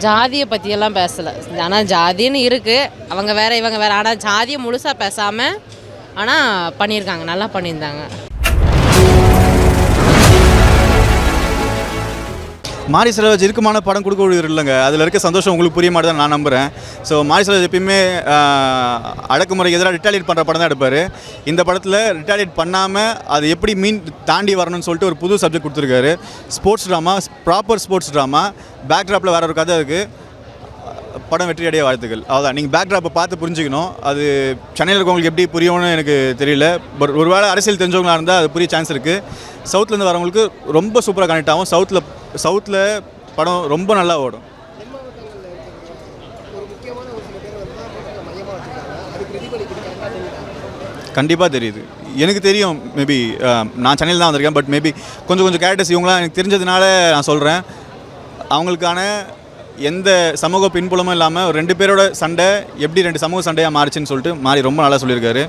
ஜாதியை பற்றியெல்லாம் பேசலை. ஆனால் ஜாதின்னு இருக்குது, அவங்க வேறு இவங்க வேறு. ஆனால் ஜாதியை முழுசாக பேசாமல் ஆனால் பண்ணியிருக்காங்க, நல்லா பண்ணியிருந்தாங்க. மாரி செல்வராஜ் இறுக்கமான படம் கொடுக்க இல்லைங்க, அதில் இருக்க சந்தோஷம் உங்களுக்கு புரிய மாதிரி தான் நான் நம்புகிறேன். ஸோ மாரி செல்வராஜ் எப்பயுமே அடக்குமுறைக்கு எதிராக ரிட்டாலியேட் பண்ணுற படம் தான் எடுப்பார். இந்த படத்தில் ரிட்டாலியேட் பண்ணாமல் அது எப்படி தாண்டி வரணும்னு சொல்லிட்டு ஒரு புது சப்ஜெக்ட் கொடுத்துருக்காரு. Sports drama, proper sports drama. பேக்ட்ராப்பில் வேறு ஒரு கதை இருக்குது. படம் வெற்றி அடைய வாழ்த்துக்கள். அவ்வளோதான். நீங்கள் பேக்ட்ராப்பை பார்த்து புரிஞ்சுக்கணும். அது சென்னையில் இருக்கவங்களுக்கு எப்படி புரியும்னு எனக்கு தெரியல. பட் ஒரு வேளை அரசியல் தெரிஞ்சவங்களாக இருந்தால் அது புரிய சான்ஸ் இருக்குது. சவுத்துலேருந்து வரவங்களுக்கு ரொம்ப சூப்பராக கனெக்ட் ஆகும். சவுத்தில் படம் ரொம்ப நல்லா ஓடும். கண்டிப்பாக தெரியுது, எனக்கு தெரியும். மேபி நான் சென்னையில் தான் வந்திருக்கேன். பட் மேபி கொஞ்சம் கேரக்டர்ஸ் இவங்களாம் எனக்கு தெரிஞ்சதுனால நான் சொல்கிறேன். அவங்களுக்கான எந்த சமூக பின்புலமும் இல்லாமல் 2 பேரோட சண்டை எப்படி 2 சமூக சண்டையாக மாறிச்சுன்னு சொல்லிட்டு மாறி ரொம்ப நல்லா சொல்லியிருக்காரு.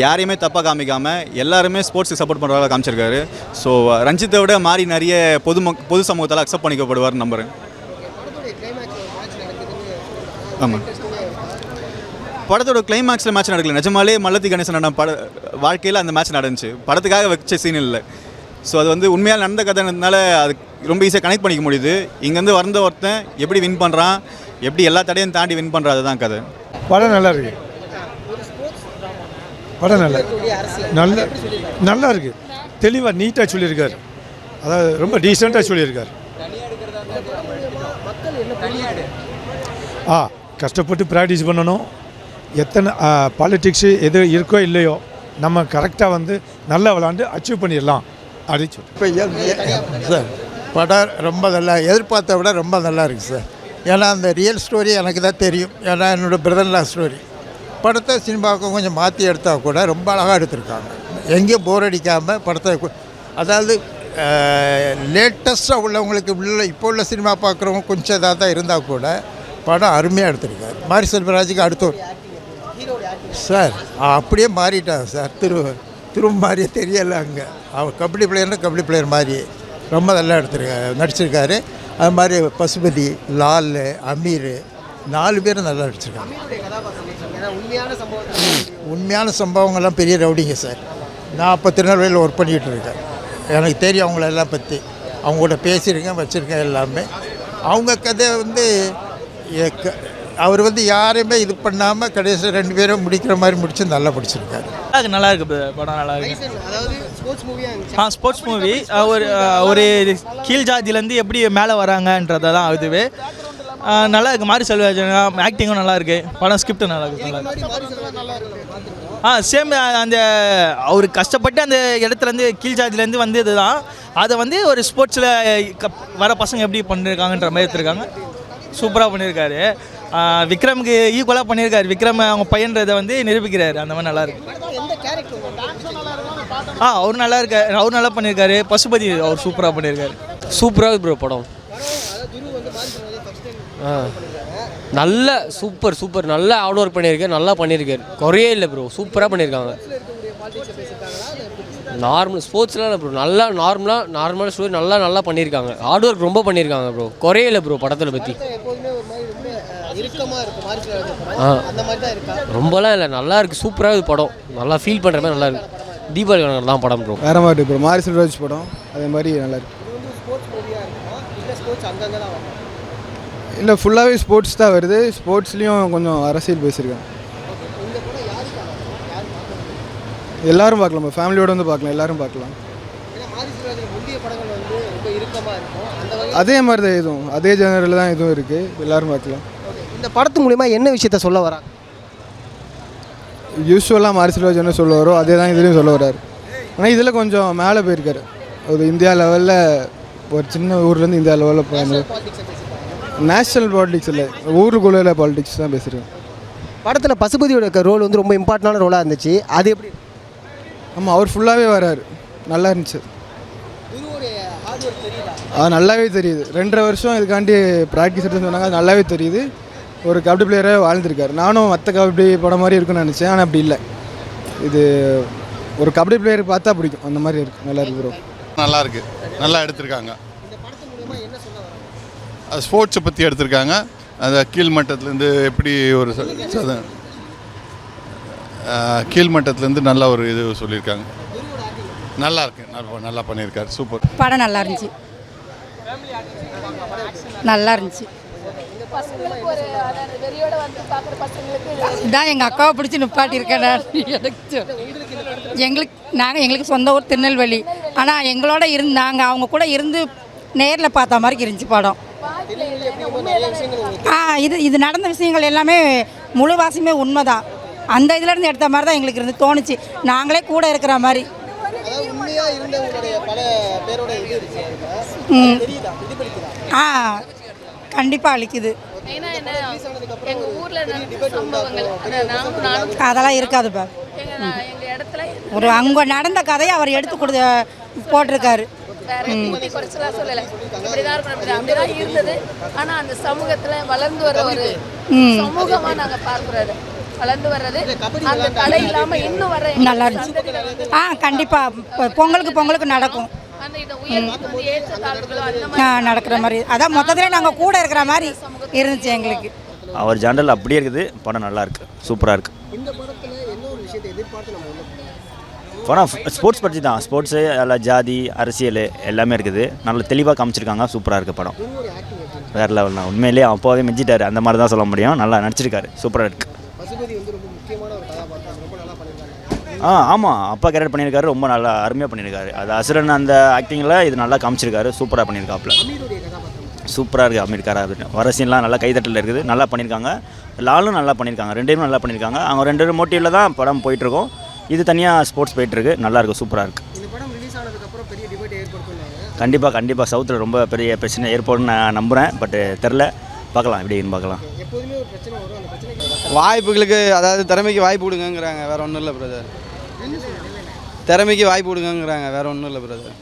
யாரையுமே தப்பாக காமிக்காமல் எல்லாருமே ஸ்போர்ட்ஸுக்கு சப்போர்ட் பண்ணுறவங்க காமிச்சிருக்காரு. ஸோ ரஞ்சித்தை விட மாறி நிறைய பொது சமூகத்தால் அக்செப்ட் பண்ணிக்கப்படுவார்னு நம்புகிறேன். ஆமாம், படத்தோட கிளைமேக்ஸில் மேட்ச் நடக்கல. நிஜமாலே மல்லத்தி கணேசன் வாழ்க்கையில் அந்த மேட்ச் நடந்துச்சு. படத்துக்காக வச்ச சீன் இல்லை. ஸோ அது வந்து உண்மையாக நடந்த கதைனால அது ரொம்ப ஈஸியாக கனெக்ட் பண்ணிக்க முடியுது. இங்கேருந்து வந்த ஒருத்தன் எப்படி வின் பண்ணுறான், எப்படி எல்லா தடையும் தாண்டி வின் பண்ணுறான், அதுதான் கதை. படம் நல்லா இருக்கு. படம் நல்லா இருக்குது. தெளிவாக நீட்டாக சொல்லியிருக்காரு. அதாவது ரொம்ப டீசெண்டாக சொல்லியிருக்காரு. கஷ்டப்பட்டு ப்ராக்டிஸ் பண்ணணும். எத்தனை பாலிட்டிக்ஸு எது இருக்கோ இல்லையோ நம்ம கரெக்டாக வந்து நல்லா விளாண்டு அச்சீவ் பண்ணிடலாம் அப்படின்னு சொல்லி. இப்போ சார் படம் ரொம்ப நல்லா, எதிர்பார்த்த விட ரொம்ப நல்லா இருக்குது சார். ஏன்னா அந்த ரியல் ஸ்டோரி எனக்கு தான் தெரியும். ஏன்னா என்னோடய பிரதர்லா ஸ்டோரி. படத்தை சினிமாவுக்கு கொஞ்சம் மாற்றி எடுத்தால் கூட ரொம்ப அழகாக எடுத்திருக்காங்க. எங்கேயும் போர் அடிக்காமல் படத்தை, அதாவது லேட்டஸ்ட்டாக உள்ளவங்களுக்கு இப்போ உள்ள சினிமா பார்க்குறவங்க கொஞ்சம் இதாக தான் இருந்தால் கூட படம் அருமையாக எடுத்திருக்காரு. மாரி செல்வராஜுக்கு அடுத்த சார் அப்படியே மாறிட்டாங்க சார். திரும்ப மாதிரியே தெரியலை. அங்கே அவர் கபடி பிளேயர்னா கபடி பிளேயர் மாதிரி ரொம்ப நல்லா நடிச்சிருக்காரு. அது மாதிரி பசுபதி, லால், அமீர் 4 பேரும் நல்லா நடிச்சிருக்காங்க. உண்மையான சம்பவங்கள்லாம் பெரிய ரவுடிங்க சார். நான் அப்போ திருநெல்வேலியில் ஒர்க் பண்ணிக்கிட்டு இருக்கேன். எனக்கு தெரியும் அவங்களெல்லாம் பற்றி. அவங்கள்ட்ட பேசியிருக்கேன், வச்சுருக்கேன் எல்லாமே. அவங்க கதை வந்து அவர் வந்து யாரையுமே இது பண்ணாமல் கடைசி 2 பேரும் முடிக்கிற மாதிரி முடிச்சு நல்லா பிடிச்சிருக்காரு. நல்லா இருக்குது படம், நல்லா இருக்குது. Sports movie. ஒரு கீழ் ஜாதியிலேருந்து எப்படி மேலே வராங்கன்றதை தான் இதுவே நல்லா இருக்குது. மாரி செல்வராஜ் ஆக்டிங்கும் நல்லா இருக்குது. படம் ஸ்கிரிப்டும் நல்லா இருக்குது. சேம் அந்த அவர் கஷ்டப்பட்டு அந்த இடத்துலேருந்து கீழ் ஜாதியிலேருந்து வந்தது தான். அதை வந்து ஒரு ஸ்போர்ட்ஸில் வர பசங்க எப்படி பண்ணியிருக்காங்கன்ற மாதிரி எடுத்துருக்காங்க. சூப்பராக பண்ணியிருக்காரு. விக்ரமுக்கு ஈக்குவலாக பண்ணியிருக்காரு. விக்ரம் அவங்க பையன்றதை வந்து நிரூபிக்கிறாரு. அந்த மாதிரி நல்லாயிருக்கு. அவர் நல்லா இருக்கார். அவர் நல்லா பண்ணியிருக்காரு. பசுபதி அவர் சூப்பராக பண்ணியிருக்காரு. சூப்பராக ப்ரோ படம். நல்ல சூப்பர் நல்லா ஹார்ட் ஒர்க் பண்ணியிருக்காரு. நல்லா பண்ணியிருக்காரு. குறையே இல்லை ப்ரோ. சூப்பராக பண்ணியிருக்காங்க. நார்மல் ஸ்போர்ட்ஸ்லாம் இல்லை ப்ரோ. நல்லா நார்மலாக ஸ்டோரி நல்லா பண்ணியிருக்காங்க. ஹார்ட் ஒர்க் ரொம்ப பண்ணியிருக்காங்க ப்ரோ. குறையே இல்லை ப்ரோ படத்தில் பற்றி. ரொம்பலாம் இல்லை, நல்லா இருக்குது. சூப்பராக இருக்குது படம். நல்லா ஃபீல் பண்ணுற மாதிரி நல்லா இருக்குது. தீபாவளி தான் படம் ப்ரோ. வேறு மாதிரி ப்ரோ. மாரி செல்வராஜ் படம் அதே மாதிரி நல்லா இருக்குது. இல்லை, ஃபுல்லாகவே ஸ்போர்ட்ஸ் தான் வருது. ஸ்போர்ட்ஸ்லேயும் கொஞ்சம் அரசியல் பேசியிருக்காங்க. எல்லோரும் பார்க்கலாம். ஃபேமிலியோடு வந்து பார்க்கலாம். எல்லோரும் பார்க்கலாம். அதே மாதிரி தான் இதுவும் அதே ஜெனரில் தான் இதுவும் இருக்குது. எல்லோரும் பார்க்கலாம். இந்த படத்து மூலிமா என்ன விஷயத்த சொல்ல வராங்க? யூஸ்வலாக மாரி செல்வராஜ் என்ன சொல்ல வரும் அதே தான் இதுலேயும் சொல்ல வர்றாரு. ஆனால் இதில் கொஞ்சம் மேலே போயிருக்காரு. ஒரு இந்தியா லெவலில், ஒரு சின்ன ஊர்லேருந்து இந்தியா லெவலில் போகணும். நேஷ்னல் பாலிடிக்ஸ் இல்லை, ஊருக்குள்ள பாலிடிக்ஸ் தான் பேசுகிறேன். படத்தில் பசுபதியோட ரோல் வந்து ரொம்ப இம்பார்ட்டண்டான ரோலாக இருந்துச்சு. அது எப்படி? ஆமாம், அவர் ஃபுல்லாகவே வராரு. நல்லா இருந்துச்சு. நல்லாவே தெரியுது. 2.5 வருஷம் இதுக்காண்டி ப்ராக்டிஸ் எடுத்துன்னு சொன்னாங்க. அது நல்லாவே தெரியுது. ஒரு கபடி பிளேயராக வாழ்ந்துருக்காரு. நானும் மற்ற கபடி படம் மாதிரி இருக்குன்னு நினச்சேன். ஆனால் அப்படி இல்லை. இது ஒரு கபடி பிளேயர் பார்த்தா பிடிக்கும். அந்த மாதிரி இருக்குது. நல்லா இருக்கு ப்ரோ. நல்லா இருக்குது. நல்லா எடுத்திருக்காங்க. ஸ்போர்ட்ஸை பற்றி எடுத்திருக்காங்க. அந்த கீழ்மட்டத்துலேருந்து எப்படி ஒரு கீழ்மட்டத்துலேருந்து நல்ல ஒரு இது சொல்லியிருக்காங்க. நல்லா இருக்கு, நல்லா பண்ணியிருக்காரு. சூப்பர். படம் நல்லா இருந்துச்சு, நல்லா இருந்துச்சு. இதான் எங்கள் அக்காவை பிடிச்சி நிப்பாட்டியிருக்கேன் நான். எங்களுக்கு சொந்த ஊர் திருநெல்வேலி. ஆனால் எங்களோட இருந்தாங்க, அவங்க கூட இருந்து நேரில் பார்த்த மாதிரி இருந்துச்சு படம். இது நடந்த விஷயங்கள் எல்லாமே முழுவாசியுமே உண்மைதான். அந்த இதுலேருந்து எடுத்த மாதிரி தான் எங்களுக்கு இருந்து தோணுச்சு, நாங்களே கூட இருக்கிற மாதிரி. கண்டிப்பாக அளிக்குது. அதெல்லாம் இருக்காதுப்பா. ஒரு அங்கே நடந்த கதையை அவர் எடுத்து போட்டிருக்காரு. இருந்தது. ஆனால் அந்த சமூகத்தில் வளர்ந்து வர ஒரு சமூகமாக நாங்கள் பார்க்குறது, வளர்ந்து வர்றது அந்த தடை இல்லாமல் இன்னும் வர நல்லா இருந்துச்சு. கண்டிப்பாக பொங்கலுக்கு நடக்கும் நடக்கிற மாதிரி. அதான் மொத்தத்தில் நாங்கள் கூட இருக்கிற மாதிரி இருந்துச்சு எங்களுக்கு. அவர் ஜெனரல் அப்படியே இருக்குது. படம் நல்லா இருக்கு, சூப்பராக இருக்கு. படம் ஸ்போர்ட்ஸ் பற்றி தான். ஸ்போர்ட்ஸு எல்லாம் ஜாதி அரசியல் எல்லாமே இருக்குது. நல்ல தெளிவாக காமிச்சிருக்காங்க. சூப்பராக இருக்குது படம். வேறு லெவல் தான். உண்மையிலேயே அப்போவே மிஞ்சிட்டார், அந்த மாதிரி தான் சொல்ல முடியும். நல்லா நடிச்சிருக்காரு, சூப்பராக இருக்குது. ஆமாம், அப்பா கேரக்டர் பண்ணியிருக்காரு, ரொம்ப நல்லா அருமையாக பண்ணியிருக்காரு. அது அசுரன் அந்த ஆக்டிங்கில் இது நல்லா காமிச்சிருக்காரு, சூப்பராக பண்ணியிருக்காப்புல. சூப்பராக இருக்குது அமீர்காரா. வர சீன்லாம் நல்லா கைதட்டல் இருக்குது, நல்லா பண்ணியிருக்காங்க. லாலும் நல்லா பண்ணியிருக்காங்க, ரெண்டு பேரும் நல்லா பண்ணியிருக்காங்க. அவங்க ரெண்டு பேரும் மோட்டிவில் தான் படம் போயிட்டுருக்கோம். இது தனியாக ஸ்போர்ட்ஸ் போயிட்டுருக்கு, நல்லாயிருக்கு, சூப்பராக இருக்குது. கண்டிப்பாக சவுத்தில் ரொம்ப பெரிய பிரச்சனை ஏற்படும்னு நான் நம்புகிறேன். பட்டு தெரில, பார்க்கலாம், எப்படின்னு பார்க்கலாம். வாய்ப்புகளுக்கு, அதாவது திறமைக்கு வாய்ப்பு கொடுங்கங்கிறாங்க, வேறு ஒன்றும் இல்லை பிரதர். திறமைக்கு வாய்ப்பு கொடுங்கங்கிறாங்க, வேறு ஒன்றும் இல்லை பிரதர்.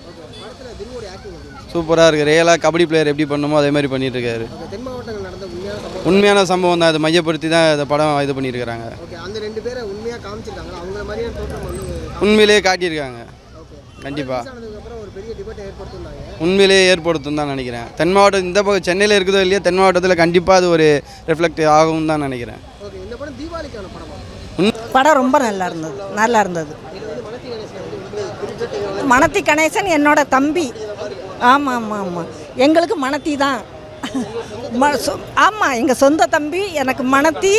சூப்பராக இருக்குது. ரியலாக கபடி பிளேயர் எப்படி பண்ணணுமோ அதே மாதிரி பண்ணிட்டு இருக்காரு. உண்மையான சம்பவம் தான், அதை மையப்படுத்தி தான் இந்த படம் இது பண்ணியிருக்கிறாங்க. உண்மையிலேயே காட்டியிருக்காங்க. கண்டிப்பாக உண்மையிலேயே ஏற்படுத்தும் தான் நினைக்கிறேன். தென் மாவட்டம் இந்த பக்கம் சென்னையில் இருக்குதோ இல்லையா, தென் மாவட்டத்தில் கண்டிப்பாக அது ஒரு ரிஃப்ளெக்ட் ஆகும் தான் நினைக்கிறேன். படம் ரொம்ப நல்லா இருந்தது. மணத்தி கணேசன் என்னோட தம்பி. ஆமாம், எங்களுக்கு மணத்தி தான். ஆமாம், எங்கள் சொந்த தம்பி. எனக்கு மணத்தி.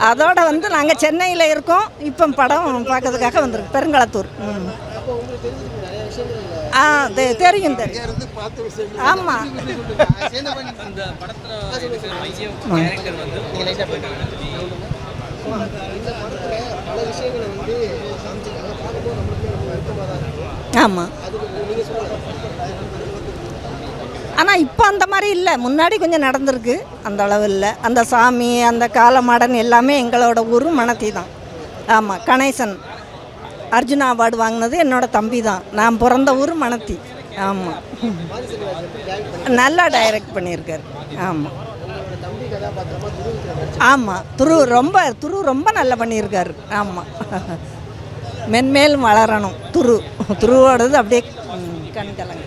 அதோட நாங்கள் சென்னையில் இருக்கோம். இப்போ படம் பார்க்கறதுக்காக வந்திருக்கு, பெருங்களத்தூர். தெரியும். ஆமாம், ஆமாம். ஆனால் இப்போ அந்த மாதிரி இல்லை, முன்னாடி கொஞ்சம் நடந்திருக்கு, அந்த அளவு இல்லை. அந்த சாமி, அந்த காலமாடன் எல்லாமே எங்களோட ஊர் மணத்தி தான். ஆமாம், கணேசன் அர்ஜுனா அவார்டு வாங்கினது என்னோட தம்பி தான். நான் பிறந்த ஊர் மணத்தி. ஆமாம், நல்லா டைரக்ட் பண்ணியிருக்காரு. ஆமாம், துரு ரொம்ப நல்லா பண்ணியிருக்காரு. ஆமாம், மென்மேலும் வளரணும். துருவோடது அப்படியே கண் கலங்க.